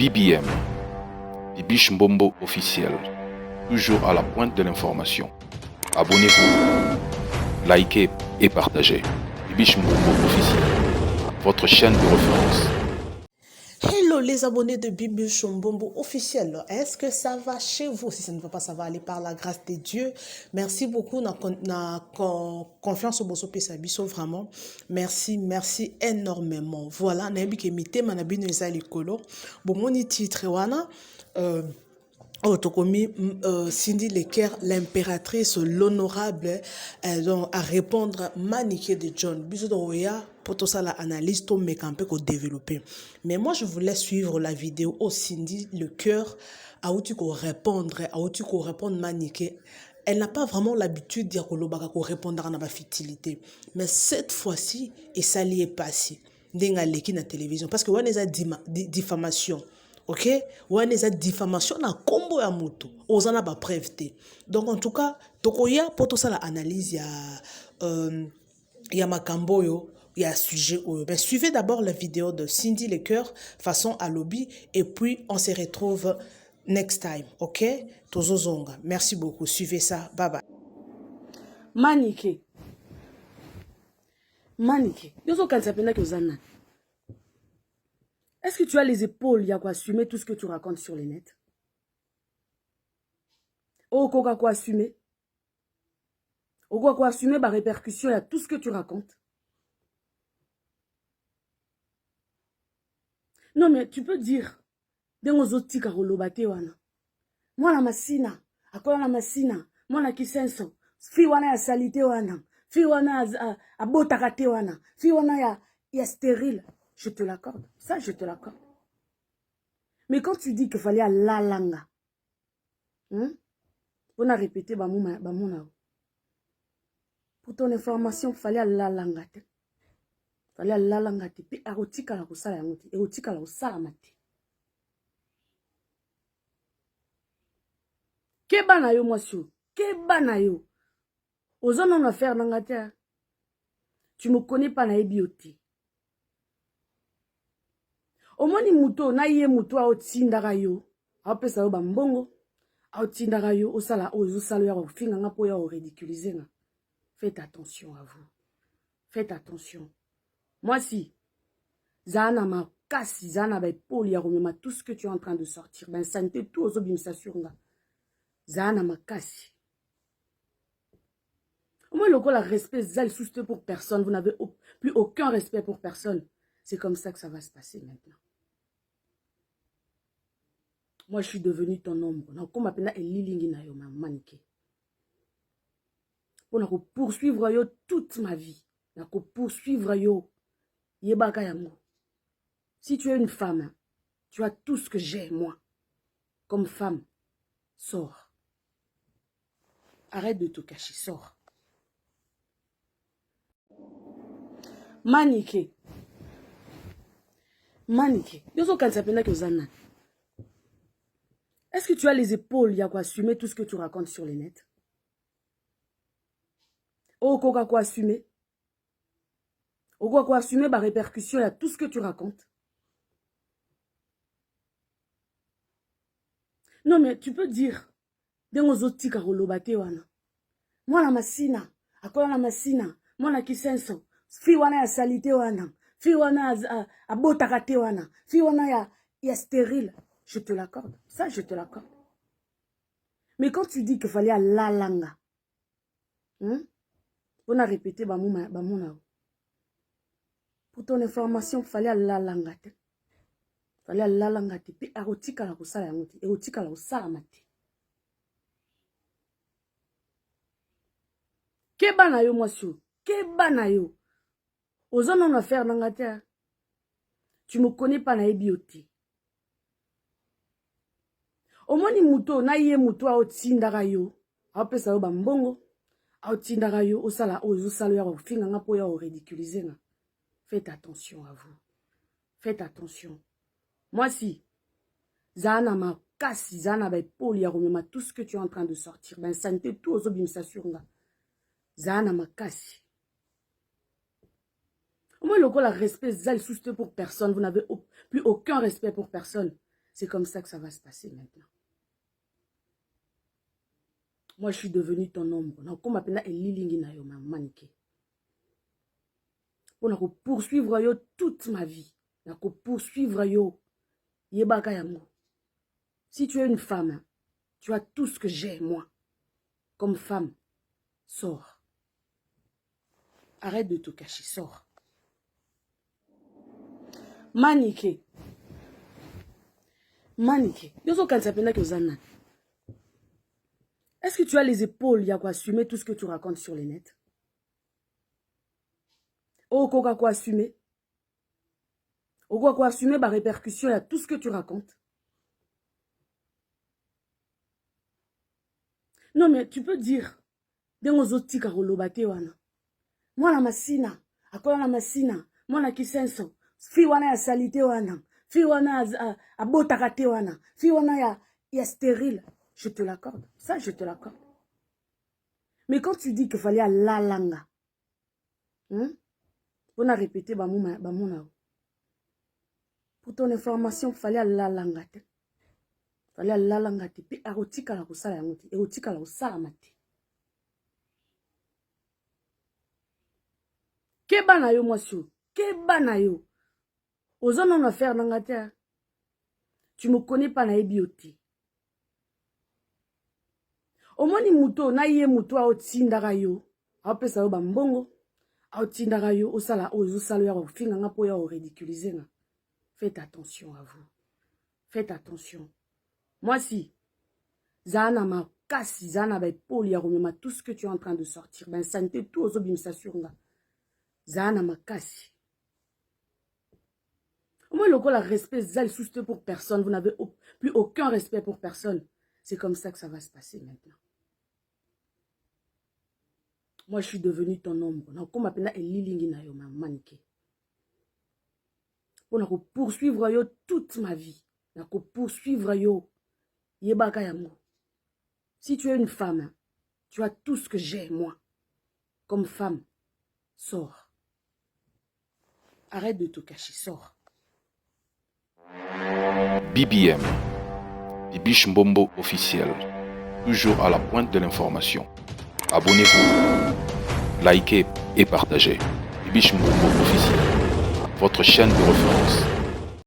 BBM, Bibiche Mbombo officiel, toujours à la pointe de l'information. Abonnez-vous, likez et partagez. Bibiche Mbombo officiel, votre chaîne de référence. Hello les abonnés de Bibiche Mbombo officiel. Est-ce que ça va chez vous? Si ça ne va pas, ça va aller par la grâce de Dieu. Merci beaucoup na confiance au bosso pesabiso vraiment. Merci énormément. Voilà, na yebiki mite manabino eza likolo. Bon moni titre wana Otokomi Cindy Leker, l'impératrice, l'honorable, donc à répondre maniqué de John. Bisodoya, pour tout ça, l'analyse, tout me campé qu'on développer. Mais moi, je voulais suivre la vidéo au Cindy Leker, à où tu peux répondre, à où tu peux répondre maniqué. Elle n'a pas vraiment l'habitude de dire qu'on répondra à la fertilité. Mais cette fois-ci, et ça l'y est passé. Denga leki na télévision. Parce que on a diffamation. Ok, wana eza diffamation na kombo ya moto ozana ba preuve te. Donc en tout cas tokoya poto ça la analyse ya makambo yo ya sujet oyo. Ben suivez d'abord la vidéo de Cindy Leker façon à lobby et puis on se retrouve next time. Ok, tozozonga. Merci beaucoup, suivez ça. Bye bye. Maniqué yozo kanisa penda ke ozana. Est-ce que tu as les épaules, Yako, assumer tout ce que tu racontes sur les nets? Oh, quoi assumer? Oh, quoi assumer, bah, répercussion, il y a tout ce que tu racontes. Non, mais tu peux dire, moi, la masina, akola la masina, moi, la kisenso, fi wana ya salite wana, fi wana a botakate wana, fi wana ya stérile. Je te l'accorde. Ça, je te l'accorde. Mais quand tu dis qu'il fallait la langa, on a répété, pour ton information, il fallait la langa. Il fallait la langa. Puis, erotika la kusala yangote. Erotika la kusala mate. Keba na yo, mwasyo. Keba na yo. Ozo non affaire nangate. Tu me connais pas na ebioti. Omoni muto na ye muto a otindaka yo apesa yo bambongo a otindaka yo osala ozo sala ya ofinga nga po ya o ridiculiser nga. Faites attention à vous. Faites attention. Moi si zana makasi zana ba poli ya remema tout ce que tu es en train de sortir ben santé tout ozo bimisa sur nga. Zana makasi. Moi lokola respect zal souste pour personne, vous n'avez plus aucun respect pour personne. C'est comme ça que ça va se passer maintenant. Moi, je suis devenu ton ombre. Donc, comme appelle Elilingi na yo maniqué. Pour poursuivre yo toute ma vie. Pour poursuivre yo yebaka yango. Si tu es une femme, tu as tout ce que j'ai, moi. Comme femme, sors. Arrête de te cacher, sors. Maniqué. Yozo kanisa penda ke ozana. Est-ce que tu as les épaules, Yako, assumer tout ce que tu racontes sur les nets? Oh, quoi assumer? Oh, quoi assumer, bah, répercussion, il y a tout ce que tu racontes. Non, mais tu peux dire, moi, la masina, akola la masina, moi, la kisenso, fi wana ya salite wana, fi wana a botakate wana, fi wana ya stérile. Je te l'accorde. Ça, je te l'accorde. Mais quand tu dis qu'il fallait la langa, on a répété, pour ton information, il fallait la langa. Il fallait la langa. Puis, erotika la kusala yangote. Erotika la kusala mate. Keba na yo, mwasyo. Keba na yo. Ozo non affaire nangate. Tu me connais pas na ebioti. Omoni muto na ye muto a otindaka yo apesa yo bambongo a otindaka yo osala ozo sala ya ofinga nga po ya o ridiculiser nga. Faites attention à vous. Faites attention. Moi si zana makasi zana ba poli ya remema tout ce que tu es en train de sortir ben santé tout ozo bimisa sur nga. Zana makasi. Moi lokola respect zal souste pour personne, vous n'avez plus aucun respect pour personne. C'est comme ça que ça va se passer maintenant. Moi, je suis devenue ton ombre. Donc, comme appelle Elilingi na yo maniqué. Pour poursuivre yo toute ma vie. Pour poursuivre yo yebaka yango. Si tu es une femme, tu as tout ce que j'ai, moi. Comme femme, sors. Arrête de te cacher, sors. Maniqué. Maniqué. Est-ce que tu as les épaules, Yako, assumer tout ce que tu racontes sur les nets? Oh, quoi assumer? Oh, quoi assumer ma répercussion à tout ce que tu racontes? Non, mais tu peux dire, moi la masina, akola la masina, moi la kisenso, fi wana ya salite wana, fi wana a botakate wana, fi wana ya stérile. Je te l'accorde, ça je te l'accorde. Mais quand tu dis qu'il fallait la langa, on a répété bamona. Pour ton information, il fallait la langa. Il fallait la langa. Puis erotika la kusala yangote, erotika la kusala mate. Keba na yo mwasio, keba na yo. Ozo non affaire nangate. Tu me connais pas na ebiote. Omoni muto na ye muto a otindaka yo. Apesa yo bambongo. A otindaka yo osala ozo sala ya ofinga nga po ya o ridiculiser nga. Faites attention à vous. Faites attention. Moi si Zana ma kasi Zana ba poli ya remema tout ce que tu es en train de sortir. Ben santé tout ozo bimisa sur nga. Zana ma kasi. Moi le la respect zal souste pour personne, vous n'avez plus aucun respect pour personne. C'est comme ça que ça va se passer maintenant. Moi, je suis devenue ton ombre. Donc, comme appelle Elilingi na yo maniqué. Pour poursuivre yo toute ma vie. Pour poursuivre yo yebaka yango. Si tu es une femme, tu as tout ce que j'ai, moi. Comme femme, sors. Arrête de te cacher, sors. BBM, Bibiche Mbombo officiel, toujours à la pointe de l'information. Abonnez-vous, likez et partagez. Bibiche Mbombo officiel, votre chaîne de référence